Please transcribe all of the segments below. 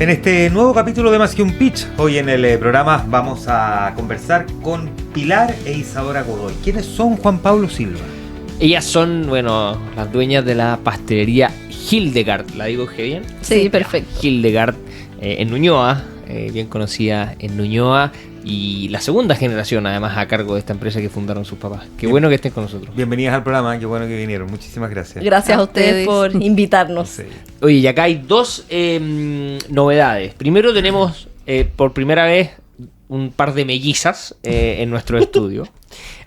En este nuevo capítulo de Más que un Pitch, hoy en el programa vamos a conversar con Pilar e Isadora Godoy. ¿Quiénes son Juan Pablo Silva? Ellas son, las dueñas de la pastelería Hildegard. ¿La digo que bien? Sí, perfecto. Hildegard en Ñuñoa, bien conocida en Ñuñoa. Y la segunda generación, además, a cargo de esta empresa que fundaron sus papás. Qué bueno que estén con nosotros. Bienvenidas al programa, qué bueno que vinieron. Muchísimas gracias. Gracias a ustedes por invitarnos. Sí. Oye, y acá hay dos novedades. Primero tenemos, por primera vez, un par de mellizas en nuestro estudio.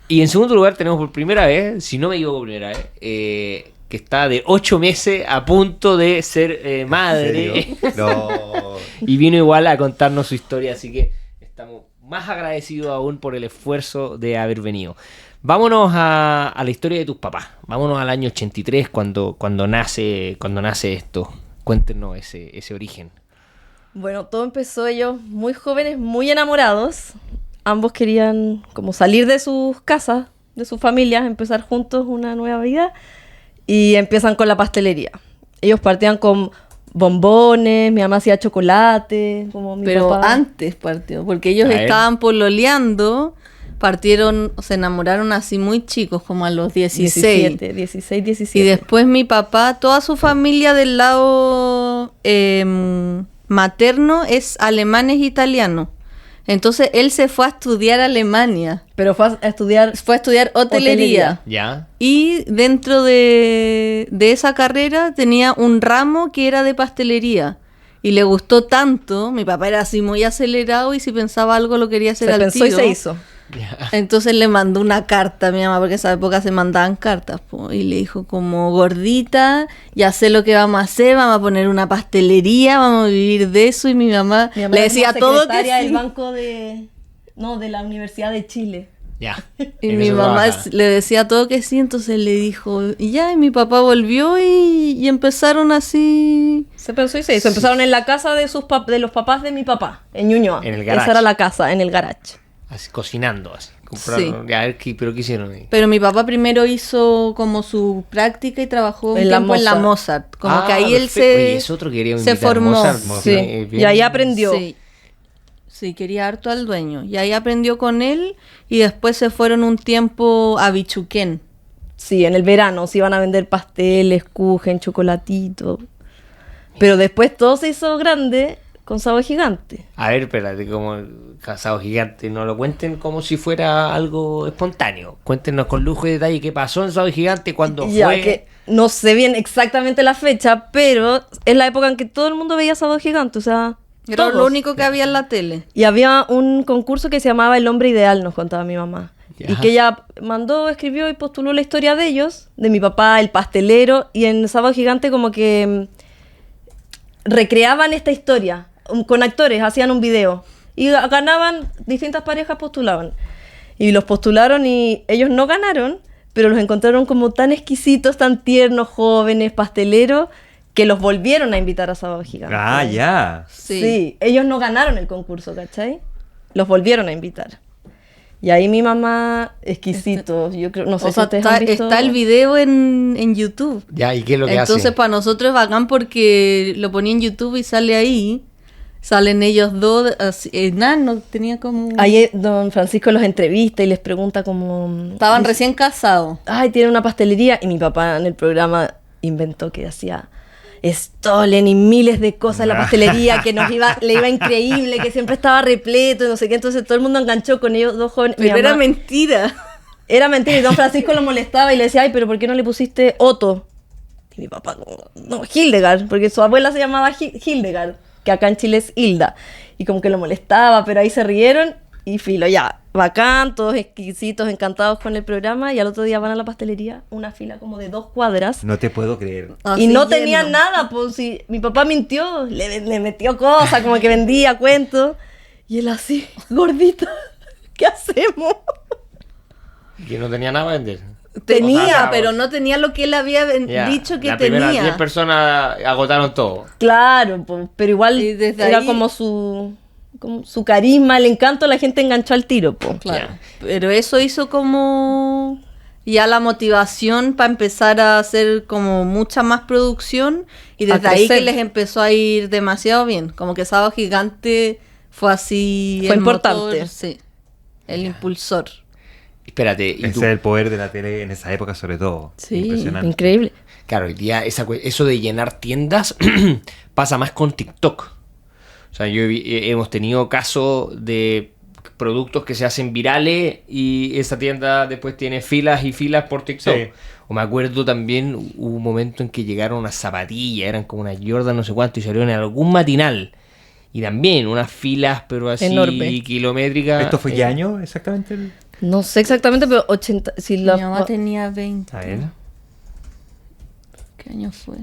Y en segundo lugar tenemos por primera vez, si no me equivoco primera vez, que está de 8 meses a punto de ser madre. ¿En serio? No. Y vino igual a contarnos su historia, así que estamos más agradecidos aún por el esfuerzo de haber venido. Vámonos a la historia de tus papás. Vámonos al año 83, cuando nace esto. Cuéntenos ese origen. Bueno, todo empezó ellos muy jóvenes, muy enamorados. Ambos querían como salir de sus casas, de sus familias, empezar juntos una nueva vida. Y empiezan con la pastelería. Ellos partían con bombones, mi mamá hacía chocolate, como mi Pero papá. antes partió, porque ellos A ver. estaban pololeando, partieron, se enamoraron así muy chicos, como a los 16. 17. Y después mi papá, toda su familia del lado materno es alemanes e italianos. Entonces él se fue a estudiar a Alemania, Pero fue a estudiar hotelería. ¿Ya? Y dentro de esa carrera tenía un ramo que era de pastelería. Y le gustó tanto, mi papá era así muy acelerado y si pensaba algo lo quería hacer se al pensó tiro. y se hizo. Entonces le mandó una carta a mi mamá, porque en esa época se mandaban cartas, po, y le dijo como, gordita, ya sé lo que vamos a hacer, vamos a poner una pastelería, vamos a vivir de eso. Y mi mamá Mi mamá le era decía como todo que secretaria del sí. banco de la Universidad de Chile. Ya. Y En mi eso mamá trabaja. le decía todo que sí, entonces le dijo, y ya, y mi papá volvió y empezaron así. Se pensó y se hizo. Empezaron en la casa de los papás de mi papá, en Ñuñoa. En el garage. Esa era la casa, en el garage. Así, cocinando, así. Compraron, Sí. A ver, ¿pero qué hicieron ahí? Pero mi papá primero hizo como su práctica y trabajó un En la tiempo en la Mozart. Mozart. Como que ahí él perfecto. se... Oye, es otro que quería se invitar, formó. Mozart, Sí. bien. Y ahí aprendió. Sí, quería harto al dueño. Y ahí aprendió con él y después se fueron un tiempo a Bichuquén. Sí, en el verano se iban a vender pasteles, kuchen, chocolatito. Pero después todo se hizo grande con Sábado Gigante. A ver, espérate, como Casado Gigante, no lo cuenten como si fuera algo espontáneo. Cuéntenos con lujo y detalle qué pasó en Sábado Gigante, cuándo Ya fue. que no sé bien exactamente la fecha, pero es la época en que todo el mundo veía Sábado Gigante, o sea, Era todos. lo único que había en la tele. Y había un concurso que se llamaba El Hombre Ideal, nos contaba mi mamá. Ya. Y que ella escribió y postuló la historia de ellos, de mi papá, el pastelero, y en Sábado Gigante como que recreaban esta historia, con actores, hacían un video. Y ganaban, distintas parejas postulaban. Y los postularon y ellos no ganaron, pero los encontraron como tan exquisitos, tan tiernos, jóvenes, pasteleros, que los volvieron a invitar a Sábado Gigante. Ah, ya. Sí, ellos no ganaron el concurso, ¿cachai? Los volvieron a invitar. Y ahí mi mamá, exquisito, yo creo, no sé O si sea, ustedes han visto. está el video en YouTube. Ya, ¿y qué es lo que Entonces hace? para nosotros es bacán porque lo ponía en YouTube y sale ahí. Salen ellos dos, no tenía como... Ahí don Francisco los entrevista y les pregunta como... Estaban recién casados. Ay, tienen una pastelería. Y mi papá en el programa inventó que hacía Stollen y miles de cosas en la pastelería, que le iba increíble, que siempre estaba repleto y no sé qué. Entonces todo el mundo enganchó con ellos dos jóvenes. Mi Pero era mamá- mentira. Era mentira, y don Francisco lo molestaba y le decía, ay, pero ¿por qué no le pusiste Otto? Y mi papá, como, no, Hildegard, porque su abuela se llamaba Hildegard, que acá en Chile es Hilda. Y como que lo molestaba, pero ahí se rieron y filo, ya, bacán, todos exquisitos, encantados con el programa. Y al otro día van a la pastelería, una fila como de 2 cuadras. No te puedo creer. Y Así no lleno. tenían nada, pues si mi papá mintió, le metió cosas, como que vendía cuentos. Y él así, gordito, ¿qué hacemos? Que no tenía nada a vender. Tenía, O sea, pero no tenía lo que él había Ya, dicho que las primeras tenía. 10 personas agotaron todo. Claro, po, pero igual Y desde era ahí- como su carisma, el encanto, la gente enganchó al tiro, po. Claro. Ya. Pero eso hizo como Y ya la motivación para empezar a hacer como mucha más producción. Y A desde ahí que crecer. les empezó a ir demasiado bien. Como que Sábado Gigante fue así. Fue el importante. motor, sí. El impulsor. Espérate, y Ese tú, es el poder de la tele en esa época, sobre todo. Sí, Impresionante. increíble. claro, hoy día eso de llenar tiendas pasa más con TikTok. O sea, hemos tenido casos de productos que se hacen virales y esa tienda después tiene filas y filas por TikTok. Sí. O me acuerdo también, hubo un momento en que llegaron unas zapatillas, eran como unas Jordan no sé cuánto, y salieron en algún matinal. Y también unas filas, pero así Enorme. kilométricas. ¿Esto fue qué año exactamente? No sé exactamente, pero 80... Si Mi la, mamá tenía 20. A ver. ¿Qué año fue?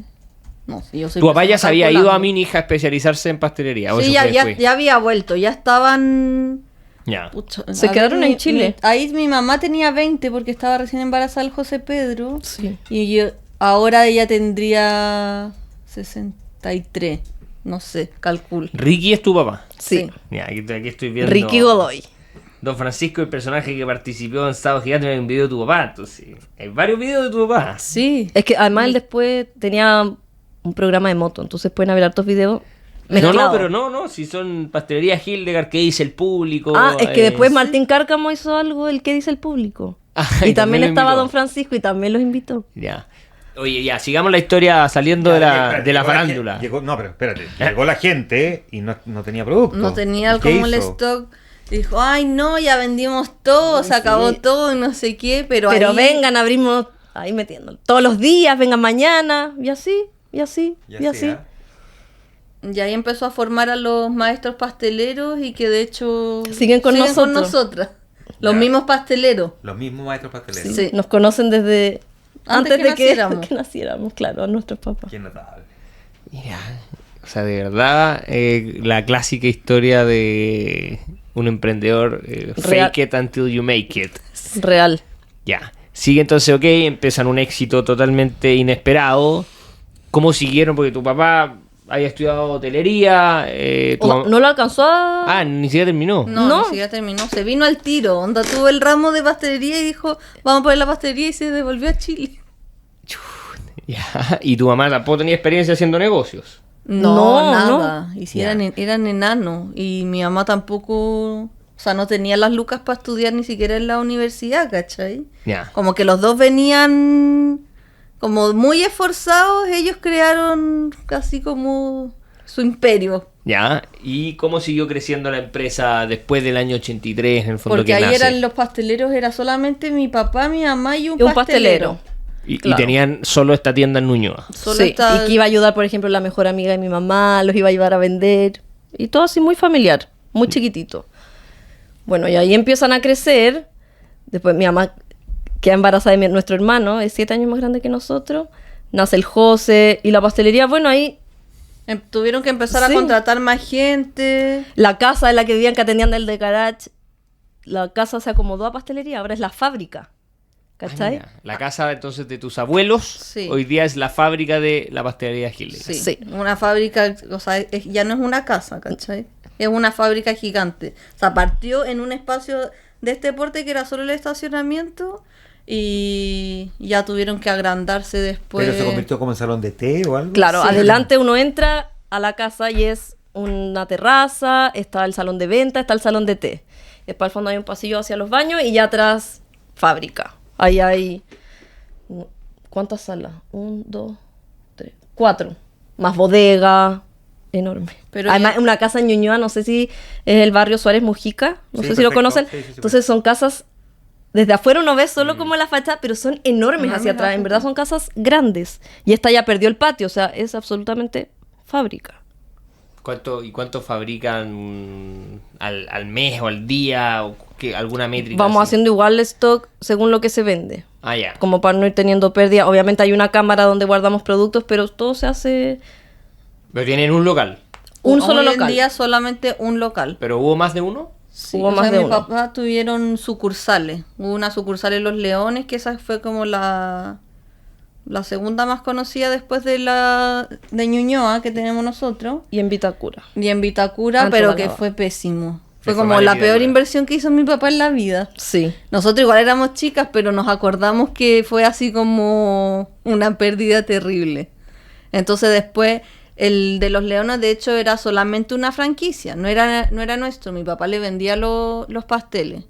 No, sí, yo soy Tu papá ya pésima se había ido a calculando. Minija a especializarse en pastelería. ¿o Sí, eso ya, fue ya, después? ya había vuelto. Ya estaban... Ya. Pucha, Se a quedaron ver, en Chile. Ahí mi mamá tenía 20 porque estaba recién embarazada del José Pedro. Sí. Y yo, ahora ella tendría 63. No sé, calculo. Ricky es tu papá. Sí. Ya, aquí estoy viendo. Ricky Godoy. Don Francisco, el personaje que participó en Sábado Gigante, en un video de tu papá. Entonces, hay varios videos de tu papá. Sí. Es que además él después tenía un programa de moto, entonces pueden ver hartos videos No, mezclados. pero no, si son pastelería Hildegard, ¿qué dice el público? Ah, es que después sí. Martín Cárcamo hizo algo, el que dice el público. Ah, y también lo estaba invitó. Don Francisco y también los invitó. Ya. Oye, ya, sigamos la historia saliendo de la Espérate, farándula. no, pero espérate. Llegó la gente y no tenía producto. No tenía ¿Y qué como el hizo? stock. Dijo, ay no, ya vendimos todo, se acabó todo y no sé qué, pero Pero ahí- vengan, abrimos ahí metiendo. Todos los días, vengan mañana, y así, y así, y así. ¿ah? Y ahí empezó a formar a los maestros pasteleros y que de hecho Siguen con nosotros. nosotras. Los Ya. mismos pasteleros. Los mismos maestros pasteleros. Sí. Nos conocen desde Antes que de naciéramos. que naciéramos, claro, a nuestros papás. Qué notable. Mira, o sea, de verdad, la clásica historia de un emprendedor, Real. fake it until you make it. Real. Ya. Sigue entonces, ok, empiezan un éxito totalmente inesperado. ¿Cómo siguieron? Porque tu papá había estudiado hotelería. No lo alcanzó a... Ah, ni siquiera terminó. No, No. ni siquiera terminó. Se vino al tiro. Onda tuvo el ramo de pastelería y dijo, vamos a poner la pastelería y se devolvió a Chile. Ya. Y tu mamá tampoco tenía experiencia haciendo negocios. No, nada. Y si Ya. eran enanos. Y mi mamá tampoco, o sea, no tenía las lucas para estudiar ni siquiera en la universidad, ¿cachai? Ya. Como que los dos venían como muy esforzados, ellos crearon casi como su imperio. Ya. ¿Y cómo siguió creciendo la empresa después del año 83, en el fondo Porque que ahí nace? eran los pasteleros, era solamente mi papá, mi mamá y un Y un pastelero. pastelero. Y claro. tenían solo esta tienda en Ñuñoa. Solo Sí, está- y que iba a ayudar, por ejemplo, la mejor amiga de mi mamá, los iba a ayudar a vender. Y todo así muy familiar, muy chiquitito. Bueno, y ahí empiezan a crecer. Después mi mamá queda embarazada de nuestro hermano, es 7 años más grande que nosotros. Nace el José y la pastelería, bueno, ahí Tuvieron que empezar a Sí. contratar más gente. la casa en la que vivían, que atendían del de Carach, la casa se acomodó a pastelería, ahora es la fábrica. ¿Cachai? Ah, mira. La casa entonces de tus abuelos Sí. hoy día es la fábrica de la pastelería Hildegard. Sí, Sí. una fábrica, o sea, ya no es una casa, ¿cachai? Es una fábrica gigante. O sea, partió en un espacio de este porte que era solo el estacionamiento y ya tuvieron que agrandarse después. ¿Pero se convirtió como en salón de té o algo? Claro, Sí. adelante uno entra a la casa y es una terraza, está el salón de venta, está el salón de té. Después al fondo hay un pasillo hacia los baños y ya atrás fábrica. Ahí hay... ¿Cuántas salas? 1, 2, 3, 4. Más bodega. Enorme. Pero Además, ya- una casa en Ñuñoa, no sé si es el barrio Suárez Mujica, no Sí, sé si lo perfecto. conocen. Sí, sí, sí, Entonces son casas, desde afuera uno ve Mm. solo como la fachada, pero son enormes Enormes hacia atrás. En hacia verdad atrás. son casas grandes. Y esta ya perdió el patio, o sea, es absolutamente fábrica. ¿Cuánto fabrican al mes o al día? O ¿alguna métrica? Vamos así? haciendo igual stock según lo que se vende. Ah, ya. Como para no ir teniendo pérdida. Obviamente hay una cámara donde guardamos productos, pero todo se hace Pero tienen un local. un Hoy solo en local. día solamente un local. ¿Pero hubo más de uno? Sí, Hubo o más sea, de mi uno. papá tuvieron sucursales. Hubo una sucursal en Los Leones, que esa fue como la segunda más conocida después de la de Ñuñoa que tenemos nosotros. Y en Vitacura. Y en Vitacura, Anto pero que Balaba. fue pésimo. Fue Le como mal la herida peor alguna. inversión que hizo mi papá en la vida. Sí. Nosotros igual éramos chicas, pero nos acordamos que fue así como una pérdida terrible. Entonces después, el de los Leones, de hecho, era solamente una franquicia, no era nuestro. Mi papá le vendía los pasteles.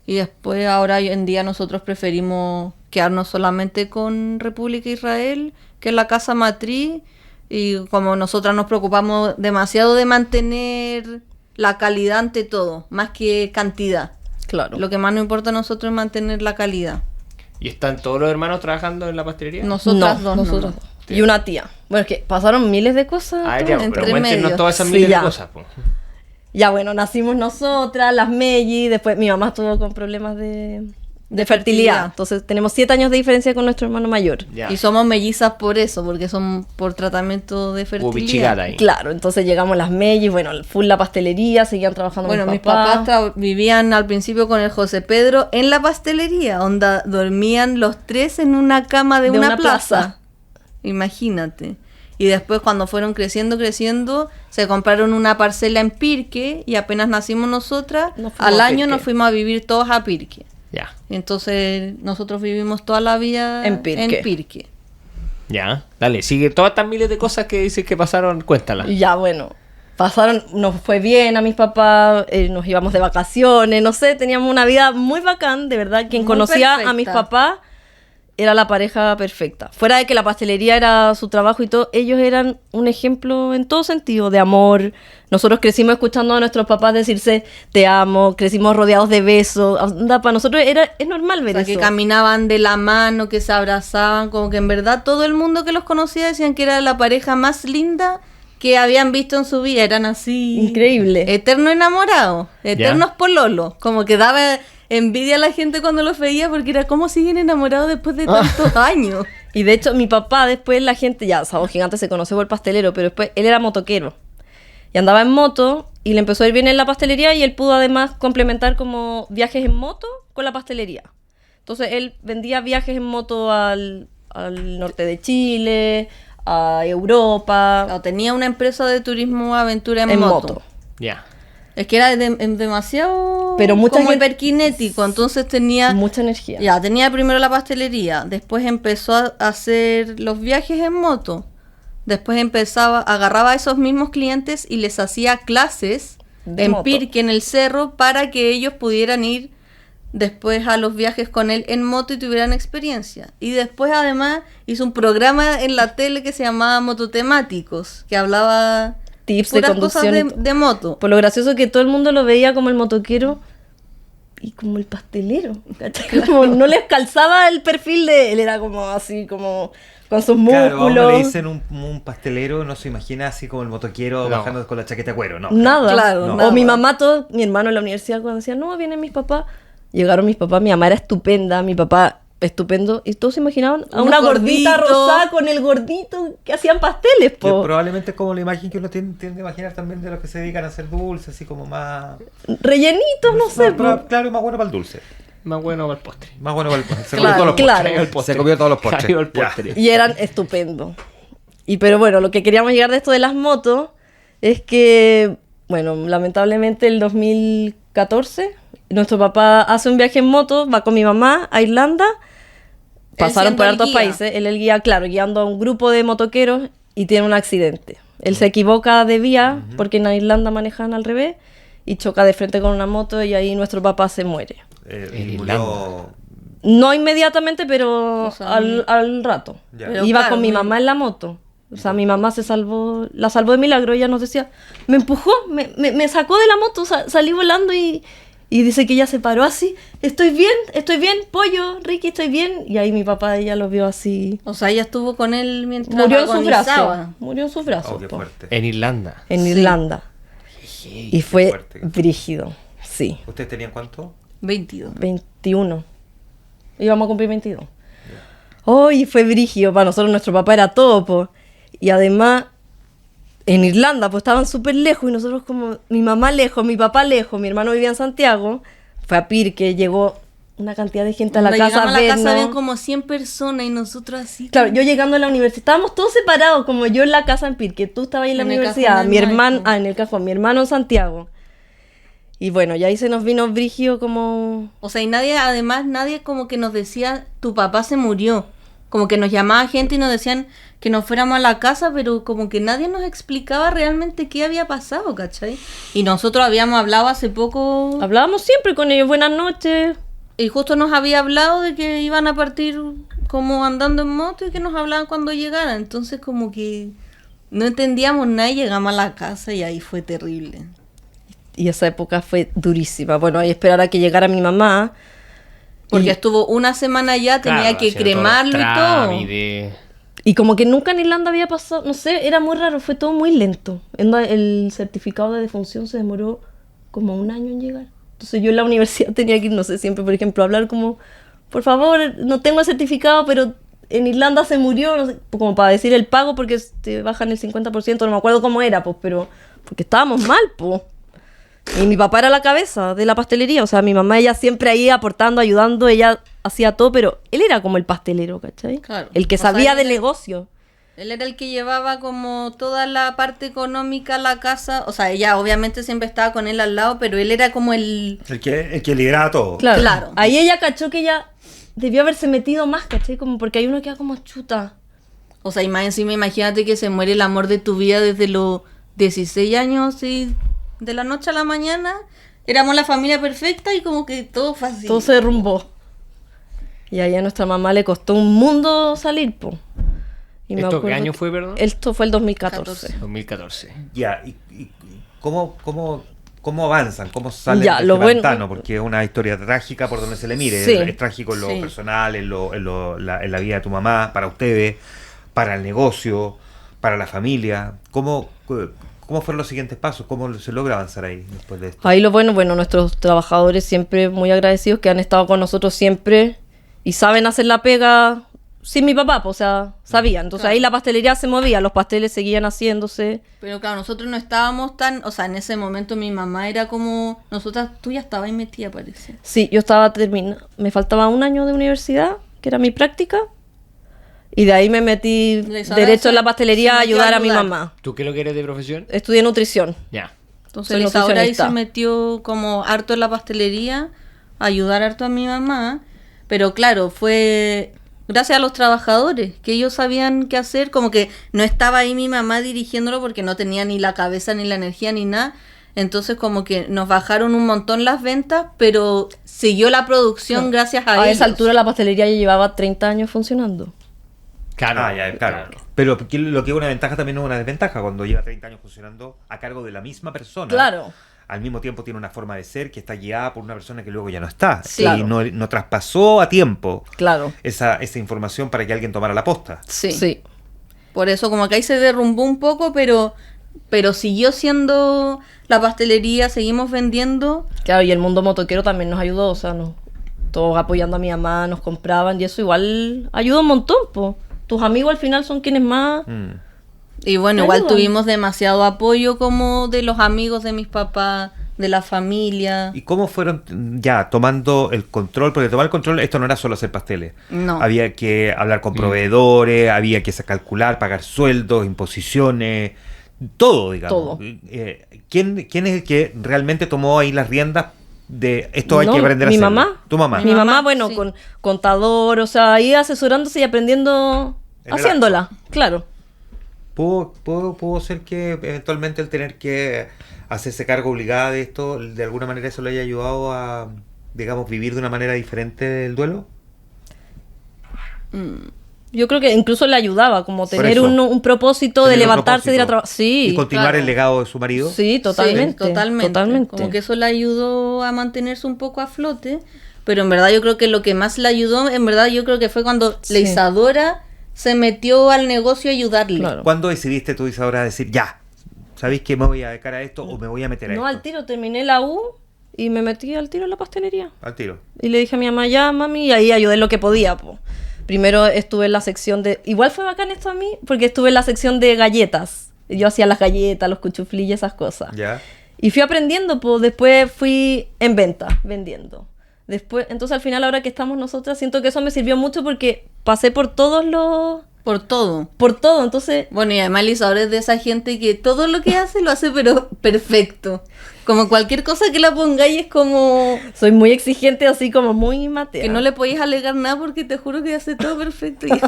Y después, ahora hoy en día, nosotros preferimos quedarnos solamente con República Israel, que es la casa matriz. Y como nosotras nos preocupamos demasiado de mantener la calidad ante todo, más que cantidad. Claro. Lo que más nos importa a nosotros es mantener la calidad. ¿Y están todos los hermanos trabajando en la pastelería? Nosotras dos. nosotros no. dos. Y una tía. Bueno, es que pasaron miles de cosas. Ah, todo. ya, entre pero cuéntenos medio. todas esas Sí, miles ya. de cosas. Po. Ya, bueno, nacimos nosotras, las Meiji, después mi mamá estuvo con problemas de fertilidad. Entonces tenemos 7 años de diferencia con nuestro hermano mayor. Ya. Y somos mellizas por eso, porque son por tratamiento de Hubo fertilidad. bichigata ahí. Claro, entonces llegamos las Meiji, bueno, full la pastelería, seguían trabajando Bueno, mis papás. papás vivían al principio con el José Pedro en la pastelería, onda dormían los tres en una cama de una plaza. Imagínate. Y después cuando fueron creciendo, se compraron una parcela en Pirque y apenas nacimos nosotras, Nos fuimos al a año Pirque. nos fuimos a vivir todos a Pirque. Ya, Entonces nosotros vivimos toda la vida En Pirque. ya. Dale, sigue todas estas miles de cosas que dices que pasaron, cuéntalas. Y ya, bueno, pasaron, nos fue bien a mis papás, nos íbamos de vacaciones, no sé, teníamos una vida muy bacán, de verdad. Quien Muy conocía a perfecta. mis papás era la pareja perfecta. Fuera de que la pastelería era su trabajo y todo, ellos eran un ejemplo en todo sentido de amor. Nosotros crecimos escuchando a nuestros papás decirse te amo, crecimos rodeados de besos. Onda, para nosotros es normal O ver sea, eso. que caminaban de la mano, que se abrazaban, como que en verdad todo el mundo que los conocía decían que era la pareja más linda que habían visto en su vida. Eran así... Increíble. Eterno enamorados, eternos Ya. pololos. Como que daba envidia a la gente cuando los veía porque era como siguen enamorados después de tantos años. Y de hecho, mi papá, después la gente, ya, Sábado Gigante se conoció por pastelero, pero después él era motoquero. Y andaba en moto y le empezó a ir bien en la pastelería y él pudo además complementar como viajes en moto con la pastelería. Entonces él vendía viajes en moto al norte de Chile, a Europa, Claro, tenía una empresa de turismo aventura en en moto. moto. Ya. Es que era demasiado Pero mucha como gente- hiperkinético, entonces tenía... Mucha energía. Ya, tenía primero la pastelería, después empezó a hacer los viajes en moto, después agarraba a esos mismos clientes y les hacía clases De en moto. Pirque, en el cerro, para que ellos pudieran ir después a los viajes con él en moto y tuvieran experiencia. Y después además hizo un programa en la tele que se llamaba Mototemáticos, que hablaba Tips de puras cosas conducción. y todo. de moto. Por lo gracioso que todo el mundo lo veía como el motoquero y como el pastelero. ¿Cachai? Como no les calzaba el perfil de él, era como así, como con sus Claro, a uno músculos. le dicen un pastelero, no se imagina así como el motoquero No. bajando con la chaqueta de cuero, no. Nada. Claro, No. nada. O mi mamá, todo, mi hermano en la universidad cuando decía, no, vienen mis papás. Llegaron mis papás, mi mamá era estupenda, mi papá estupendo. Y todos se imaginaban a Unos una gordita gorditos. rosada con el gordito que hacían pasteles, Que po. probablemente es como la imagen que uno tiende a imaginar también de los que se dedican a hacer dulces, así como más... Rellenitos, no sé, po. Claro, más bueno para el dulce. Más bueno para el postre. Más bueno para el postre. Se Claro, comió todos los claro. postres. Cayó el postre. Se comió todos los postres. Cayó el Ya. postre. Y eran estupendos. Y pero bueno, lo que queríamos llegar de esto de las motos es que, bueno, lamentablemente el 2014 nuestro papá hace un viaje en moto, va con mi mamá a Irlanda, pasaron siendo por el hartos guía. países, él el guía, claro, guiando a un grupo de motoqueros y tiene un accidente. Él se equivoca de vía porque en Irlanda manejan al revés y choca de frente con una moto y ahí nuestro papá se muere. En Murió... No inmediatamente, pero O sea, al rato. Ya. Pero Iba claro, con mi muy- mamá en la moto. O sea, mi mamá la salvó de milagro. Ella nos decía, me empujó, me sacó de la moto, salí volando y dice que ella se paró así. Estoy bien, pollo, Ricky, estoy bien. Y ahí mi papá, ella lo vio así. O sea, ella estuvo con él mientras Murió en sus agonizaba. brazos. Murió en sus brazos. Oh, qué po, fuerte. En Irlanda. en Sí. Irlanda. Y qué fue fuerte. brígido. Sí. ¿Ustedes tenían cuánto? 22. 21. Íbamos a cumplir 22. Y fue brígido. Para nosotros nuestro papá era topo. Y además, en Irlanda, pues estaban súper lejos. Y nosotros como, mi mamá lejos, mi papá lejos, mi hermano vivía en Santiago. Fue a Pirque, llegó una cantidad de gente a la Cuando casa llegamos a la casa vernos. habían como 100 personas y nosotros así. Claro, yo llegando a la universidad, estábamos todos separados, como yo en la casa en Pirque, tú estabas ahí en la En el universidad, cajón mi del hermano, Maipo. en el cajón, mi hermano en Santiago. Y bueno, y ahí se nos vino brígido como... O sea, y nadie como que nos decía, tu papá se murió. Como que nos llamaba gente y nos decían que nos fuéramos a la casa, pero como que nadie nos explicaba realmente qué había pasado, ¿cachai? Y nosotros habíamos hablado hace poco, Hablábamos siempre con ellos, buenas noches. y justo nos había hablado de que iban a partir como andando en moto y que nos hablaban cuando llegaran. Entonces como que no entendíamos nada y llegamos a la casa y ahí fue terrible. Y esa época fue durísima. Bueno, hay que esperar a que llegara mi mamá. Porque Y- estuvo una semana ya, tenía Claro, que haciendo todos los cremarlo y todo. trámites. Y como que nunca en Irlanda había pasado, no sé, era muy raro, fue todo muy lento. El certificado de defunción se demoró como un año en llegar. Entonces yo en la universidad tenía que ir, no sé, siempre, por ejemplo, hablar como, por favor, no tengo el certificado, pero en Irlanda se murió, no sé, como para decir el pago porque te bajan el 50%, no me acuerdo cómo era, pues, pero porque estábamos mal, pues. Y mi papá era la cabeza de la pastelería, o sea, mi mamá, ella siempre ahí aportando, ayudando, ella hacía todo, pero él era como el pastelero, ¿cachai? Claro. El que O sea, sabía él del era- negocio. Él era el que llevaba como toda la parte económica a la casa. O sea, ella obviamente siempre estaba con él al lado, pero él era como el... El que lideraba todo. Claro. Claro. Ahí ella cachó que ella debió haberse metido más, ¿cachai? Como porque hay uno que queda como chuta. O sea, y más encima imagínate que se muere el amor de tu vida desde los 16 años y de la noche a la mañana. Éramos la familia perfecta y como que todo fue así. Todo se derrumbó. Y ahí a nuestra mamá le costó un mundo salir, po. Y me ¿Esto qué acuerdo año que- fue, perdón? Esto fue el 2014. 2014. Ya, y cómo avanzan? ¿Cómo salen Ya, de lo este bueno- pantano? Porque es una historia trágica por donde se le mire. Sí. Es trágico en lo Sí. personal, en la vida de tu mamá, para ustedes, para el negocio, para la familia. ¿Cómo fueron los siguientes pasos? ¿Cómo se logra avanzar ahí después de esto? Ahí lo bueno, nuestros trabajadores siempre muy agradecidos que han estado con nosotros siempre y saben hacer la pega sin mi papá, pues, o sea, sabían. Entonces Claro. ahí la pastelería se movía, los pasteles seguían haciéndose. Pero claro, nosotros no estábamos tan... O sea, en ese momento mi mamá era como... Nosotras, tú ya estabas ahí metida, parece. Sí, yo estaba terminando, me faltaba un año de universidad, que era mi práctica, y de ahí me metí Isabel derecho en la se pastelería a metió a ayudar a mi ayudar. mamá. ¿Tú qué lo que eres de profesión? Estudié nutrición. Ya. Entonces Soy Isaura ahí nutricionista. se metió como harto en la pastelería, a ayudar harto a mi mamá. Pero claro, fue gracias a los trabajadores, que ellos sabían qué hacer. Como que no estaba ahí mi mamá dirigiéndolo porque no tenía ni la cabeza, ni la energía, ni nada. Entonces como que nos bajaron un montón las ventas, pero siguió la producción gracias a A ellos. esa altura la pastelería ya llevaba 30 años funcionando. Claro. Claro. Pero lo que es una ventaja también es una desventaja cuando lleva 30 años funcionando a cargo de la misma persona. Claro. Al mismo tiempo tiene una forma de ser que está guiada por una persona que luego ya no está. Sí. Y Claro. no traspasó a tiempo Claro. esa información para que alguien tomara la posta. Sí. Sí. Por eso como que ahí se derrumbó un poco, pero siguió siendo la pastelería, seguimos vendiendo. Claro, y el mundo motoquero también nos ayudó, o sea, todos apoyando a mi mamá, nos compraban, y eso igual ayuda un montón, po. Tus amigos al final son quienes más... Mm. Y bueno, Te igual ayudan. tuvimos demasiado apoyo como de los amigos de mis papás, de la familia. ¿Y cómo fueron ya tomando el control? Porque tomar el control, esto no era solo hacer pasteles. No. Había que hablar con proveedores, había que calcular, pagar sueldos, imposiciones, todo, digamos. Todo. ¿Quién es el que realmente tomó ahí las riendas de esto hay No, que aprender a mi hacerlo? mamá. Tu mamá. Mi mamá, mamá, bueno, sí. con contador, o sea, ahí asesorándose y aprendiendo, En el haciéndola, claro. ¿Pudo ser que eventualmente el tener que hacerse cargo obligada de esto, de alguna manera eso le haya ayudado a, digamos, vivir de una manera diferente el duelo? Yo creo que incluso le ayudaba, como Por tener eso. un propósito de Tener un levantarse, de ir a propósito. trabajar. Sí, Y continuar claro. el legado de su marido. sí, totalmente. Sí, totalmente. Como que eso le ayudó a mantenerse un poco a flote. Pero en verdad yo creo que lo que más le ayudó, en verdad yo creo que fue cuando Sí. la Isadora se metió al negocio a ayudarle. Claro. ¿Cuándo decidiste tú, Isadora, decir, ya, ¿sabéis que me voy a dedicar a esto o me voy a meter a No, esto? al tiro, terminé la U y me metí al tiro en la pastelería. Al tiro. Y le dije a mi mamá, ya, mami, y ahí ayudé en lo que podía, po. Primero estuve en la sección de... Igual fue bacán esto a mí, porque estuve en la sección de galletas. Yo hacía las galletas, los cuchuflí y esas cosas. Ya. Y fui aprendiendo, pues después fui en venta, vendiendo. Después, entonces al final ahora que estamos nosotras, siento que eso me sirvió mucho porque pasé por todos Por todo. por todo. Entonces, Bueno, y además Lisa ahora es de esa gente que todo lo que hace lo hace pero perfecto. Como cualquier cosa que la pongáis es como soy muy exigente, así como muy matea. que no le podéis alegar nada porque te juro que hace todo perfecto. Pero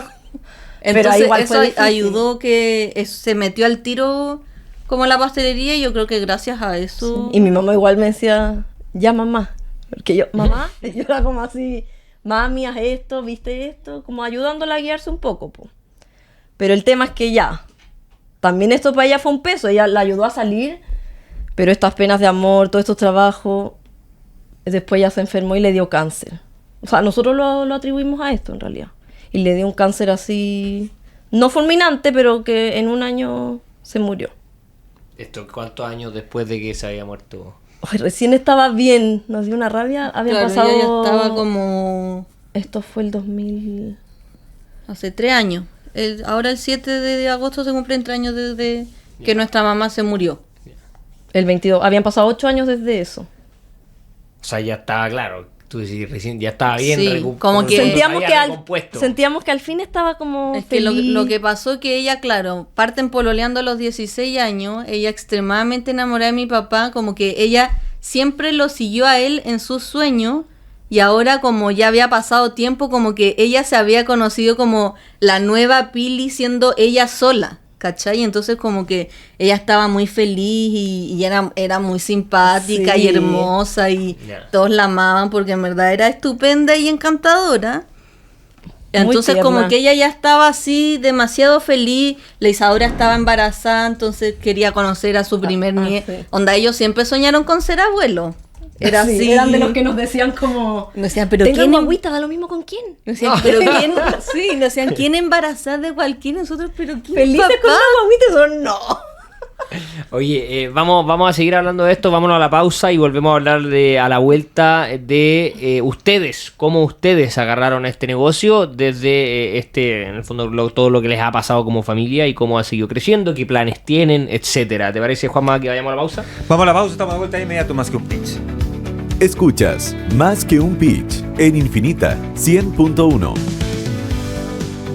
Entonces igual eso fue difícil. ayudó que se metió al tiro como en la pastelería y yo creo que gracias a eso... Y mi mamá igual me decía, ya mamá. Porque yo, mamá, yo era como así, mami, haz esto, viste esto, como ayudándola a guiarse un poco, po. Pero el tema es que ya, también esto para ella fue un peso, ella la ayudó a salir, pero estas penas de amor, todos estos trabajos, después ella se enfermó y le dio cáncer. O sea, nosotros lo atribuimos a esto en realidad. Y le dio un cáncer así, no fulminante, pero que en un año se murió. ¿Esto cuántos años después de que se había muerto? Ay, recién estaba bien, nos dio una rabia, había Claro, pasado... ella ya estaba como Esto fue el 2000... hace 3 años. Ahora el 7 de agosto se cumplen 3 años desde que nuestra mamá se murió. El 22, habían pasado 8 años desde eso. O sea, ya estaba claro. Tú decís, recién ya estaba bien. Sí, como que Sentíamos que al fin estaba como Es que feliz. lo que pasó que ella, claro, parten pololeando a los 16 años, ella extremadamente enamorada de mi papá, como que ella siempre lo siguió a él en sus sueños y ahora como ya había pasado tiempo, como que ella se había conocido como la nueva Pili siendo ella sola, ¿cachai? Entonces como que ella estaba muy feliz y era muy simpática Sí. y hermosa y Ya. todos la amaban porque en verdad era estupenda y encantadora. Entonces tierna. como que ella ya estaba así demasiado feliz, la Isadora estaba embarazada, entonces quería conocer a su primer nieto. sí. Onda, ellos siempre soñaron con ser abuelos. Era Sí, así. eran de los que nos decían como... Nos decían, pero Tengan ¿quién guagüita, da lo mismo con quién. nos decían, pero quién, sí, nos decían, ¿quién embarazada de cualquiera? Nosotros, pero ¿quién? Felices con papá? la guagüita, eso no. Oye, vamos a seguir hablando de esto, vámonos a la pausa y volvemos a hablar a la vuelta de ustedes, cómo ustedes agarraron este negocio desde en el fondo, todo lo que les ha pasado como familia y cómo ha seguido creciendo, qué planes tienen, etcétera. ¿Te parece, Juanma, que vayamos a la pausa? Vamos a la pausa, estamos de vuelta de inmediato más que un pitch. Escuchas Más que un pitch en Infinita 100.1.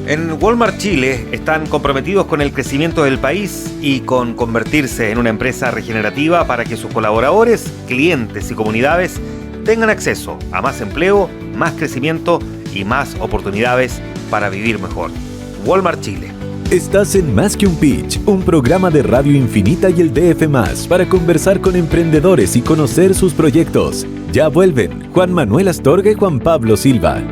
En Walmart Chile están comprometidos con el crecimiento del país y con convertirse en una empresa regenerativa para que sus colaboradores, clientes y comunidades tengan acceso a más empleo, más crecimiento y más oportunidades para vivir mejor. Walmart Chile. Estás en Más que un pitch, un programa de Radio Infinita y el DF+, para conversar con emprendedores y conocer sus proyectos. Ya vuelven Juan Manuel Astorga y Juan Pablo Silva.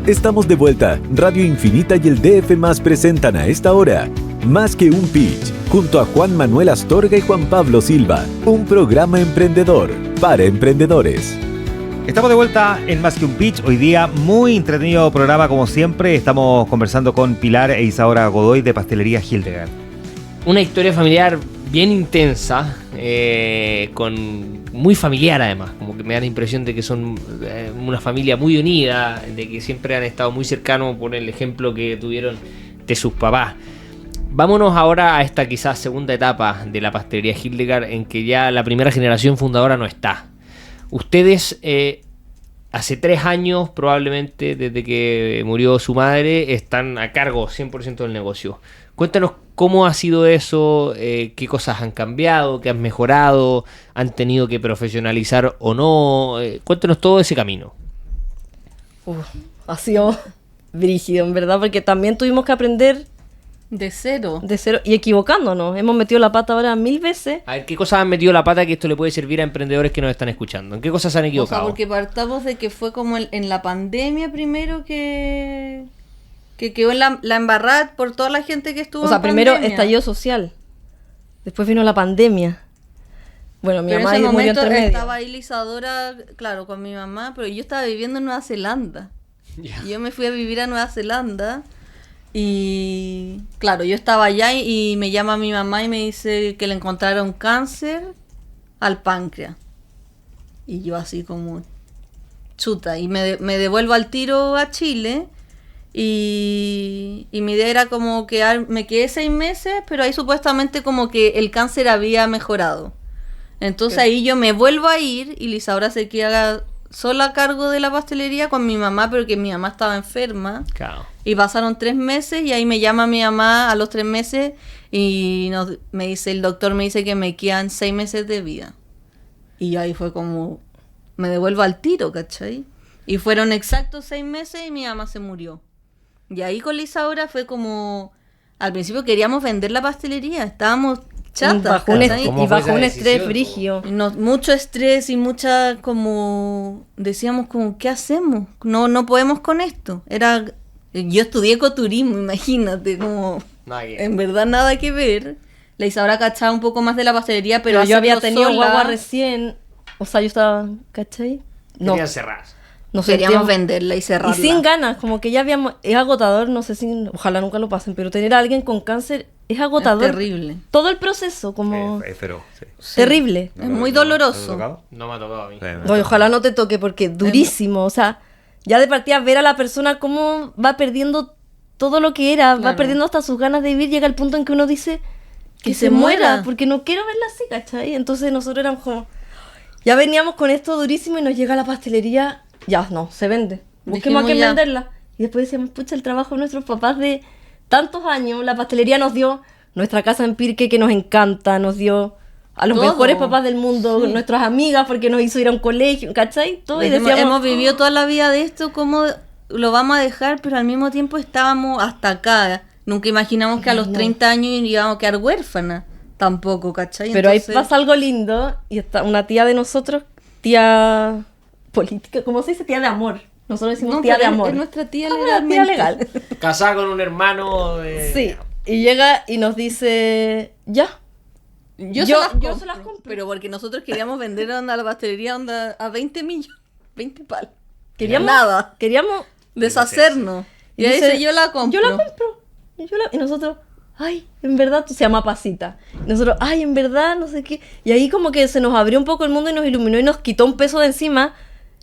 Estamos de vuelta. Radio Infinita y el DF+ presentan a esta hora Más que un pitch, junto a Juan Manuel Astorga y Juan Pablo Silva, un programa emprendedor para emprendedores. Estamos de vuelta en Más que un pitch. Hoy día muy entretenido programa como siempre. Estamos conversando con Pilar e Isadora Godoy de Pastelería Hildegard. Una historia familiar bien intensa, muy familiar además, como que me da la impresión de que son una familia muy unida, de que siempre han estado muy cercanos por el ejemplo que tuvieron de sus papás. Vámonos ahora a esta quizás segunda etapa de la pastelería Hildegard, en que ya la primera generación fundadora no está. Ustedes hace 3 años probablemente desde que murió su madre están a cargo 100% del negocio. Cuéntanos cómo ha sido eso, qué cosas han cambiado, qué han mejorado, han tenido que profesionalizar o no. Cuéntanos todo ese camino. Ha sido brígido, en verdad, porque también tuvimos que aprender De cero. de cero y equivocándonos. Hemos metido la pata ahora 1000 veces. A ver, ¿qué cosas han metido la pata que esto le puede servir a emprendedores que nos están escuchando? ¿En qué cosas se han O sea, equivocado? porque partamos de que fue como en la pandemia primero que quedó en la embarrada por toda la gente que estuvo O sea, en primero pandemia. estallido social. Después vino la pandemia. Bueno, mi Pero en mamá ese murió momento entre medio. estaba ahí Isadora, claro, con mi mamá, pero yo estaba viviendo en Nueva Zelanda. Ya. Y yo me fui a vivir a Nueva Zelanda y claro, yo estaba allá y me llama mi mamá y me dice que le encontraron cáncer al páncreas. Y yo así como chuta, y me devuelvo al tiro a Chile y mi idea era como me quedé 6 meses, pero ahí supuestamente como que el cáncer había mejorado. Entonces ahí yo me vuelvo a ir y Lisaura se queda sola a cargo de la pastelería con mi mamá, pero que mi mamá estaba enferma. Claro. Y pasaron 3 meses y ahí me llama mi mamá a los 3 meses y me dice, el doctor me dice que me quedan 6 meses de vida. Y ahí fue como, me devuelvo al tiro, ¿cachai? Y fueron exactos 6 meses y mi mamá se murió. Y ahí con Lisaura fue como, al principio queríamos vender la pastelería, estábamos chatas, Bajo un, ¿cachai? ¿Cómo y fue bajo esa un estrés decisión? frigio. Y mucho estrés y mucha como decíamos como ¿qué hacemos? No podemos con esto. Yo estudié ecoturismo, imagínate, como Nada que- en verdad nada que ver. La Isaura cachaba un poco más de la pastelería, pero Yo había hacerlo tenido sola, guagua recién. O sea, yo estaba, ¿cachai? No, Querían cerrar. nos queríamos sentíamos- venderla y cerrarla. Y sin ganas, como que ya habíamos... Es agotador, no sé si... Ojalá nunca lo pasen, pero tener a alguien con cáncer es agotador. Es terrible. Todo el proceso, como... Es feroz, sí. terrible. Es muy doloroso. ¿Te ha tocado? No me ha tocado a mí. Sí, me ha No, y tocado. ojalá no te toque, porque durísimo. O sea, ya de partida ver a la persona cómo va perdiendo todo lo que era, va Claro. perdiendo hasta sus ganas de vivir, llega el punto en que uno dice que se muera, porque no quiero verla así, ¿cachai? Entonces nosotros éramos como... Ya veníamos con esto durísimo y nos llega la pastelería, ya no, se vende. Busquemos a Dijimos quién ya. venderla. Y después decíamos, pucha, el trabajo de nuestros papás de tantos años, la pastelería nos dio nuestra casa en Pirque que nos encanta, nos dio a los Todo. mejores papás del mundo, Sí. nuestras amigas porque nos hizo ir a un colegio, ¿cachai? Todo y Hemos, decíamos, hemos vivido toda la vida de esto, ¿cómo lo vamos a dejar? Pero al mismo tiempo estábamos hasta acá. Nunca imaginamos que a los No. 30 años íbamos a quedar huérfana. Tampoco, ¿cachai? pero ahí Entonces, pasa algo lindo y está una tía de nosotros, tía política, ¿cómo se dice? Tía de amor. Nosotros decimos no, tía de pero amor. es nuestra tía Ah, legalmente. tía legal. Casada con un hermano de... Sí, y llega y nos dice, ya. Yo Yo se las compro. compro. Pero porque nosotros queríamos vender onda a la pastelería onda a 20 millones. 20 pal. Queríamos, Nada. queríamos, Deshacernos. Y ahí dice, dice, yo la compro. Yo la compro. Y nosotros, ay, en verdad, se llama Pasita. Y nosotros, ay, en verdad, no sé qué. Y ahí como que se nos abrió un poco el mundo y nos iluminó y nos quitó un peso de encima.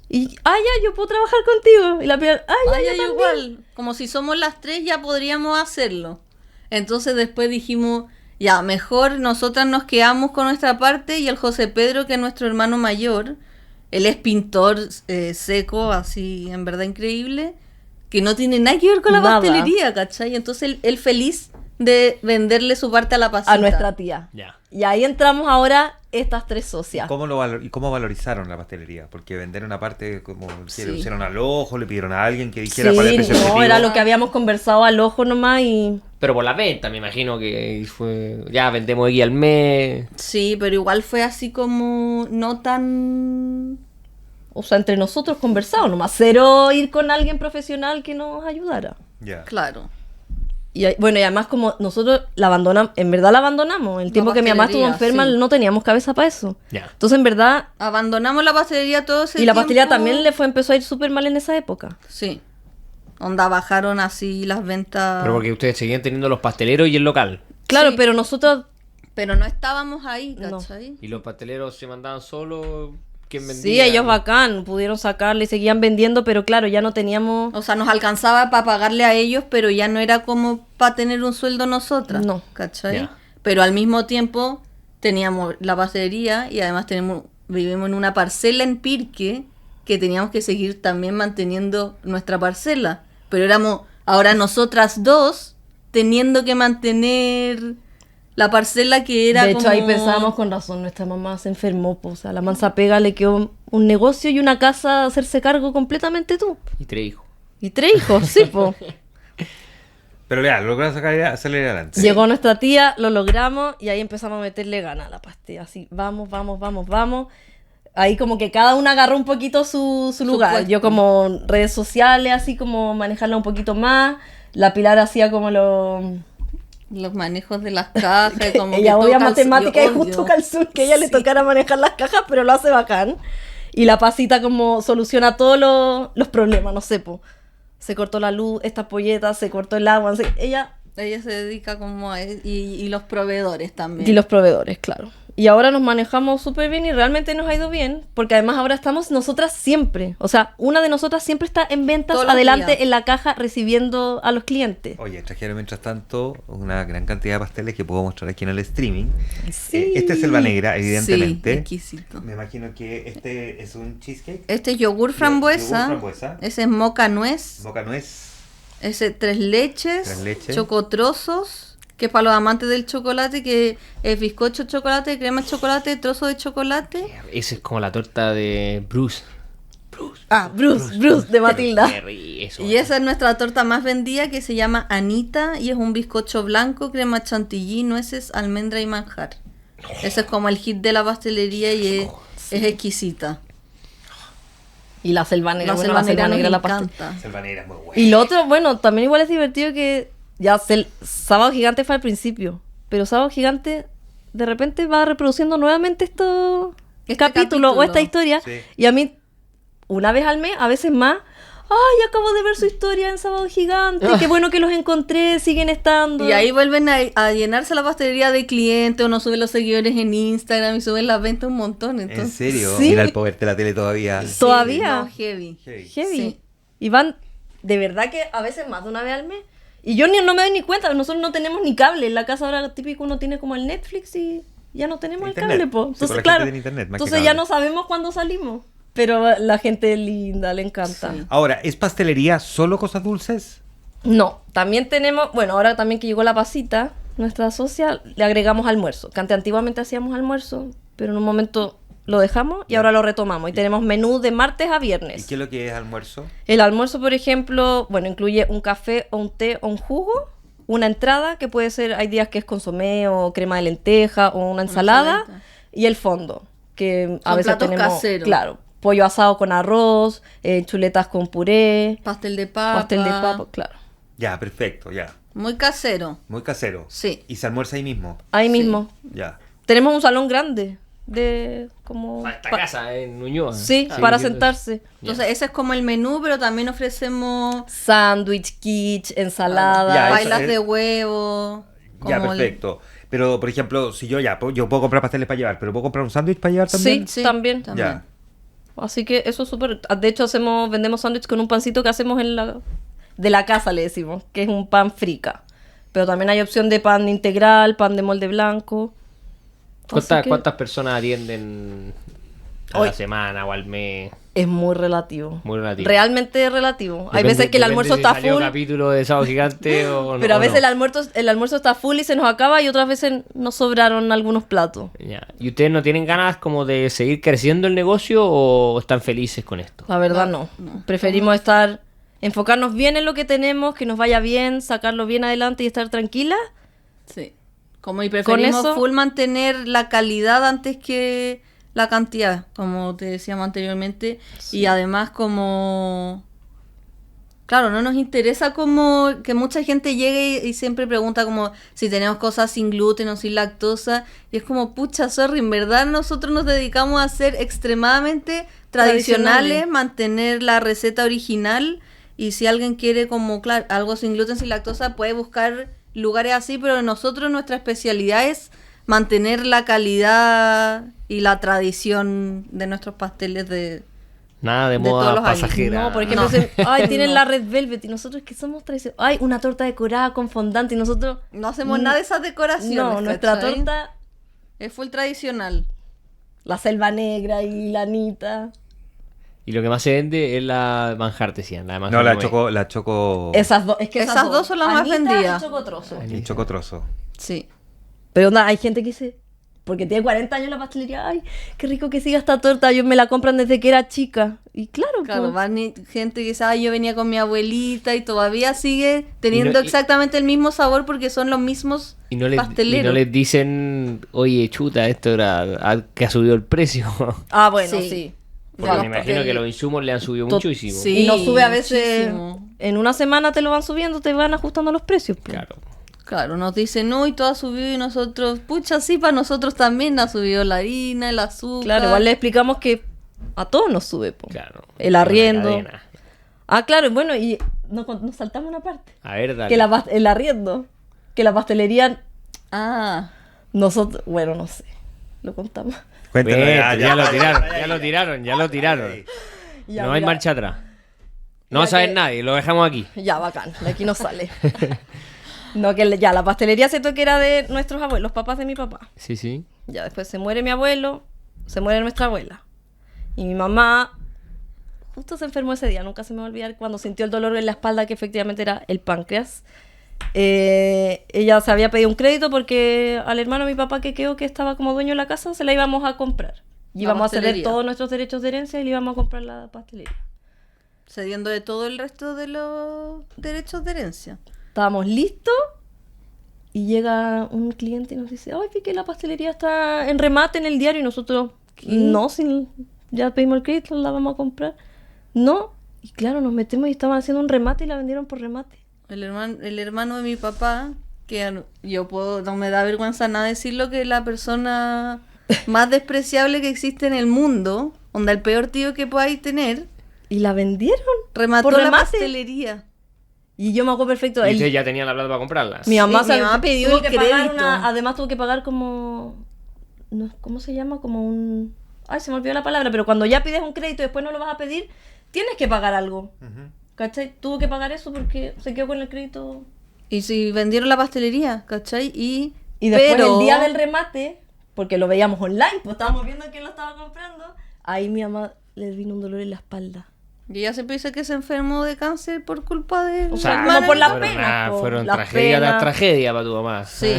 Y, ay, ya, yo puedo trabajar contigo. Y la Pilar, ay, ya, Ay, yo ay, también. igual. Como si somos las 3 ya podríamos hacerlo. Entonces después dijimos, ya, mejor nosotras nos quedamos con nuestra parte y el José Pedro, que es nuestro hermano mayor, él es pintor seco, así, en verdad increíble, que no tiene nada que ver con la Nada. pastelería, ¿cachai? Entonces él feliz de venderle su parte a la pasita. A nuestra tía. Ya. Y ahí entramos ahora estas 3 socias. ¿Y cómo valorizaron la pastelería? Porque vender una parte como que Sí. le pusieron al ojo, le pidieron a alguien que Sí, dijera cuál es el precio no, objetivo. era lo que habíamos conversado al ojo nomás y... Pero por la venta, me imagino que fue... Ya vendemos aquí al mes. Sí, pero igual fue así como no tan... O sea, entre nosotros conversado nomás. Cero ir con alguien profesional que nos ayudara. Ya. Claro. Y bueno, y además como nosotros la abandonamos, en verdad la abandonamos. El tiempo que mi mamá estuvo pastelería, enferma sí. no teníamos cabeza para eso. Ya. Entonces, en verdad, Abandonamos la pastelería todo ese y la tiempo. pastelería también empezó a ir súper mal en esa época. Sí. Onda bajaron así las ventas. Pero porque ustedes seguían teniendo los pasteleros y el local. Claro, Sí. pero nosotros, Pero no estábamos ahí, No. ¿cachai? Y los pasteleros se mandaban solos. ¿Quién vendía? sí, ellos bacán, pudieron sacarle y seguían vendiendo, pero claro, ya no teníamos... O sea, nos alcanzaba para pagarle a ellos, pero ya no era como para tener un sueldo nosotras. No. ¿Cachai? Ya. Pero al mismo tiempo teníamos la pastelería y además vivimos en una parcela en Pirque que teníamos que seguir también manteniendo nuestra parcela. Pero éramos ahora nosotras dos teniendo que mantener la parcela que era de hecho, como... ahí pensábamos con razón, nuestra mamá se enfermó, pues, o sea, la mansa pega le quedó un negocio y una casa a hacerse cargo completamente tú. Y 3 hijos. Y 3 hijos, sí, pues. Pero ya, lograron salir adelante. Llegó nuestra tía, lo logramos y ahí empezamos a meterle ganas a la pastilla. Así, vamos, vamos, vamos, vamos. Ahí como que cada una agarró un poquito su lugar. puesto. Yo como redes sociales, así como manejarla un poquito más. La Pilar hacía como Los manejos de las cajas. Como ella que todo odia calzón, matemática y yo justo odio. calzón que ella le Sí. tocara manejar las cajas, pero lo hace bacán. Y la Pasita como soluciona todos los problemas, no sé, po. Se cortó la luz, estas polletas, se cortó el agua, no sé, ella Ella se dedica como a... Y los proveedores también. y los proveedores, claro. Y ahora nos manejamos súper bien y realmente nos ha ido bien, porque además ahora estamos nosotras siempre. O sea, una de nosotras siempre está en ventas, Todos los adelante días. en la caja, recibiendo a los clientes. Oye, trajeron mientras tanto una gran cantidad de pasteles que puedo mostrar aquí en el streaming. Sí. Este es Selva Negra, Sí, evidentemente. exquisito. Me imagino que este es un cheesecake. Este es yogur frambuesa. Yogur frambuesa. Ese es moca nuez. Boca nuez. Ese tres leches. Tres leches. Chocotrozos. Que es para los amantes del chocolate, que es bizcocho de chocolate, crema de chocolate, trozo de chocolate. Esa es como la torta de Bruce. Bruce, de Matilda. Eso, Y esa es nuestra torta más vendida, que se llama Anita, y es un bizcocho blanco, crema chantilly, nueces, almendra y manjar. Ese es como el hit de la pastelería y es exquisita. Y la selva negra, La bueno, selva la selva negra negra, nos la pastel. encanta. Selva Negra es muy buena. Y lo otro, bueno, también igual es divertido que Sábado Gigante fue al principio, pero Sábado Gigante de repente va reproduciendo nuevamente Este capítulo o esta historia. Sí. Y a mí, una vez al mes, a veces más, ay, acabo de ver su historia en Sábado Gigante, qué bueno que los encontré, siguen estando. Y ahí vuelven a llenarse la pastelería de clientes, uno sube los seguidores en Instagram y suben las ventas un montón. Entonces, ¿En serio? Sí. Mira el poder de la tele todavía. Todavía. No, heavy. Heavy. Heavy. Sí. Y van, de verdad que a veces más de una vez al mes. Y yo no me doy ni cuenta, nosotros no tenemos ni cable. En la casa ahora típico uno tiene como el Netflix y ya no tenemos Internet. el cable, po. Sí, Entonces, por la claro, gente tiene internet, más que entonces ya cable. no sabemos cuándo salimos. Pero la gente es linda, le encanta. Sí. Ahora, ¿es pastelería solo cosas dulces? No, también tenemos, bueno, ahora también que llegó la pasita, nuestra socia, le agregamos almuerzo. Que antes antiguamente hacíamos almuerzo, pero en un momento lo dejamos y ahora lo retomamos. Y tenemos menú de martes a ¿Y viernes. qué es lo que es almuerzo? El almuerzo, por ejemplo, bueno, incluye un café o un té o un jugo, una entrada que puede ser, hay días que es consomé o crema de lenteja o una ensalada, ensaladita. y el fondo, que a Son veces platos tenemos, caseros. claro, pollo asado con arroz, chuletas con puré, Pastel de papa. pastel de papa, claro. Ya, perfecto, ya. Muy casero. Muy casero. Sí. ¿Y se almuerza ahí mismo? Ahí Sí. mismo. Ya. Tenemos un salón grande de como Para esta casa en Ñuñoa. sí, Ah, para sí, sentarse. Entonces, ese es como el menú, pero también ofrecemos Sándwich, quiche, ensalada. Ya, eso bailas es- de huevo. Ya, como el- perfecto. Pero, por ejemplo, si yo yo puedo comprar pasteles para llevar, pero ¿puedo comprar un sándwich para llevar también? Sí, también. Ya. Así que eso es súper. De hecho, vendemos sándwich con un pancito que hacemos de la casa, le decimos, que es un pan frica. Pero también hay opción de pan integral, pan de molde blanco. Así que ¿Cuántas personas atienden a Hoy- la semana o al mes? Es muy relativo. Muy relativo. Realmente es relativo. Hay Depende- veces que el depende almuerzo si está salió full, capítulo de Sábado Gigante o no. pero a o veces no. el almuerzo está full y se nos acaba, y otras veces nos sobraron algunos platos. Ya. ¿Y ustedes no tienen ganas como de seguir creciendo el negocio o están felices con esto? La verdad no. Preferimos enfocarnos bien en lo que tenemos, que nos vaya bien, sacarlo bien adelante y estar tranquilas. Sí. Como y preferimos eso- full mantener la calidad antes que la cantidad, como te decíamos anteriormente. Y además como... Claro, no nos interesa como que mucha gente llegue y siempre pregunta como si tenemos cosas sin gluten o sin lactosa. Y es como, pucha, sorry, en verdad nosotros nos dedicamos a ser extremadamente tradicionales, mantener la receta original. Y si alguien quiere como, claro, algo sin gluten, sin lactosa, puede buscar lugares así, pero nosotros nuestra especialidad es mantener la calidad y la tradición de nuestros pasteles de... Nada de De todos moda los años. pasajera. No, por ejemplo, No. dicen, ay, tienen No. la Red Velvet, y nosotros que somos tradicionales. Ay, una torta decorada con fondant, y nosotros... No hacemos nada de esas decoraciones. No, nuestra ¿cachai? torta, Es full tradicional. la selva negra y la anita. Y lo que más se vende es la manjar, decían. La de manjar No, la nuez. choco... Esas dos, es que Esas dos son las más Anita vendidas. y chocotrozo. El chocotrozo. Sí. Pero onda, hay gente que dice, porque tiene 40 años la pastelería, ay, qué rico que siga esta torta, ellos me la compran desde que era chica. Y claro, Claro, pues, van gente que sabe, yo venía con mi abuelita y todavía sigue teniendo Y no- y- exactamente el mismo sabor porque son los mismos Y no, les, y pasteleros. no les dicen, oye, chuta, esto era que ha subido el precio. ah, bueno, Sí. sí. Porque Ya, me imagino que los insumos le han subido Tot- muchísimo. sí. Y no sube a veces, muchísimo. en una semana te lo van subiendo, te van ajustando los precios. pues. Claro. Claro, nos dicen, no, y todo ha subido y nosotros, pucha, sí, para nosotros también ha subido la harina, el azúcar. Claro, igual le explicamos que a todos nos sube, po. Claro. El arriendo. Una cadena. Ah, claro, bueno, y nos saltamos una parte. A ver, dale. Que el arriendo, que la pastelería, Ah, nosotros, bueno, no sé. Lo contamos. Cuéntanos, Bien, ya lo tiraron. Ya, No hay mira, marcha atrás. No Ya sabe que- nadie, lo dejamos aquí. Ya, bacán, de aquí no sale. No, que ya, la pastelería siento que era de nuestros abuelos, los papás de mi papá. Sí, sí. Ya después se muere mi abuelo, se muere nuestra abuela. Y mi mamá justo se enfermó ese día, nunca se me va a olvidar cuando sintió el dolor en la espalda, que efectivamente era el páncreas. Ella se había pedido un crédito porque al hermano de mi papá que quedó, que estaba como dueño de la casa, se la íbamos a comprar. Y La íbamos a ceder pastelería. todos nuestros derechos de herencia y le íbamos a comprar la pastelería. Cediendo de todo el resto de los derechos de herencia. Estábamos listos y llega un cliente y nos dice, ay, vi que la pastelería está en remate en el diario. Y nosotros, no, ya pedimos el crédito, la vamos a comprar. No, y claro, nos metemos y estaban haciendo un remate y la vendieron por remate. El hermano de mi papá, no me da vergüenza nada decirlo, que es la persona más despreciable que existe en el mundo, onda el peor tío que podáis tener, Y la vendieron remató por la remate. pastelería. Y yo me acuerdo perfecto. Y él- ustedes ya tenían la plata para comprarlas. mi mamá, Sí, mi mamá pidió tuvo el que pagar crédito. además tuvo que pagar como... No, ¿cómo se llama? Como un... Ay, se me olvidó la palabra, pero cuando ya pides un crédito y después no lo vas a pedir, tienes que pagar algo. ¿Cachai? Tuvo que pagar eso porque se quedó con el crédito. Y si vendieron la pastelería, ¿cachai? Y después pero el día del remate, porque lo veíamos online, pues estábamos viendo quién lo estaba comprando, ahí mi mamá le vino un dolor en la espalda. y ella siempre dice que se enfermó de cáncer por culpa de O su sea, hermana. como por las fueron, penas, po, fueron las tragedia penas. tras tragedia para tu mamá. Sí.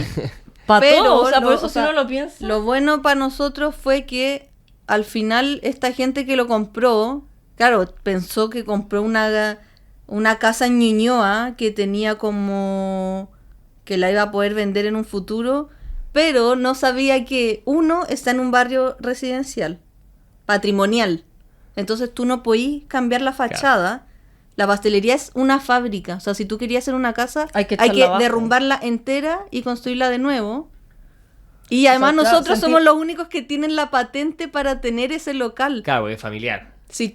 Para Pero todo, o sea, por lo- eso o si sea, uno lo piensa. Lo bueno para nosotros fue que al final esta gente que lo compró, claro, pensó que compró una casa en Ñuñoa que tenía como que la iba a poder vender en un futuro, pero no sabía que uno está en un barrio residencial, patrimonial. Entonces tú no podís cambiar la fachada. La pastelería es una fábrica. O sea, si tú querías hacer una casa, Hay que echarla abajo. derrumbarla entera y construirla de nuevo. Y además claro, nosotros sentir- somos los únicos que tienen la patente para tener ese local. Claro, porque es familiar. Si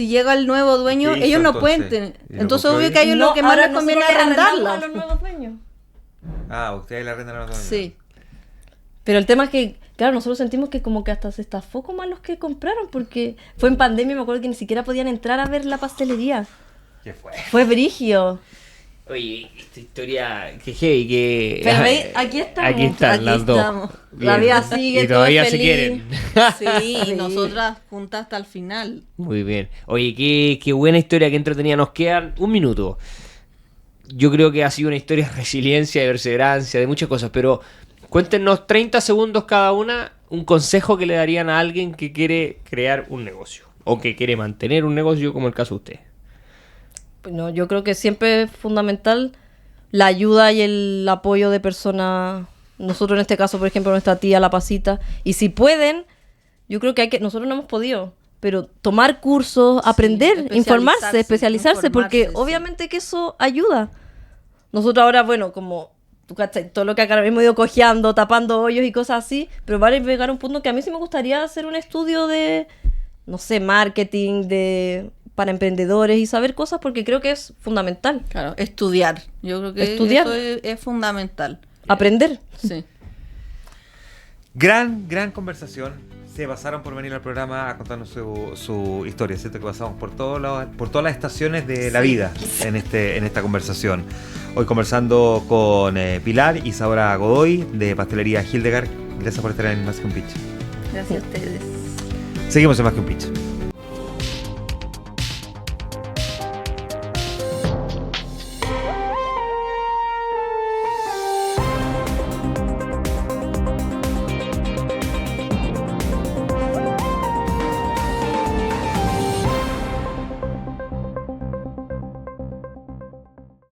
llega el nuevo dueño, ¿Qué hizo ellos no entonces? pueden tener. ¿Y lo Entonces, compró obvio él? que a ellos lo que más ahora les conviene es nosotros le arrendamos arrendarla. a los nuevos dueños. Ah, ustedes la arrendan a los dueños. Sí. Pero el tema es que, claro, nosotros sentimos que como que hasta se estafó como a los que compraron, porque fue en pandemia, me acuerdo que ni siquiera podían entrar a ver la pastelería. ¿Qué fue? Fue brigio. Oye, esta historia, que heavy, que... Pero ve, aquí estamos. Aquí están Aquí las dos. estamos. La Bien. vida sigue, y todo todavía es se feliz. quieren. Sí, y nosotras juntas hasta el final. Muy bien. Oye, qué buena historia, qué entretenida. Nos quedan un minuto. Yo creo que ha sido una historia de resiliencia, de perseverancia, de muchas cosas, pero cuéntenos 30 segundos cada una un consejo que le darían a alguien que quiere crear un negocio o que quiere mantener un negocio, como el caso de usted. No, yo creo que siempre es fundamental la ayuda y el apoyo de personas. Nosotros en este caso, por ejemplo, nuestra tía, la Pasita. Y si pueden, yo creo que hay que... Nosotros no hemos podido, pero tomar cursos, aprender, informarse, especializarse, porque informarse, sí. obviamente que eso ayuda. Nosotros ahora, bueno, como... Tú cachai, todo lo que acá hemos ido cojeando, tapando hoyos y cosas así, pero va a llegar a un punto que a mí sí me gustaría hacer un estudio de, no sé, marketing, para emprendedores y saber cosas, porque creo que es fundamental. Claro, estudiar. Yo creo que Estudiar. eso es fundamental. Aprender. Sí. Gran conversación. Se pasaron por venir al programa a contarnos su historia, ¿cierto? Que pasamos por todas las estaciones de la vida en esta conversación. Hoy conversando con Pilar Isadora Godoy de Pastelería Hildegard. Gracias por estar en Más que un Pitch. Gracias a ustedes. Seguimos en Más que un Pitch.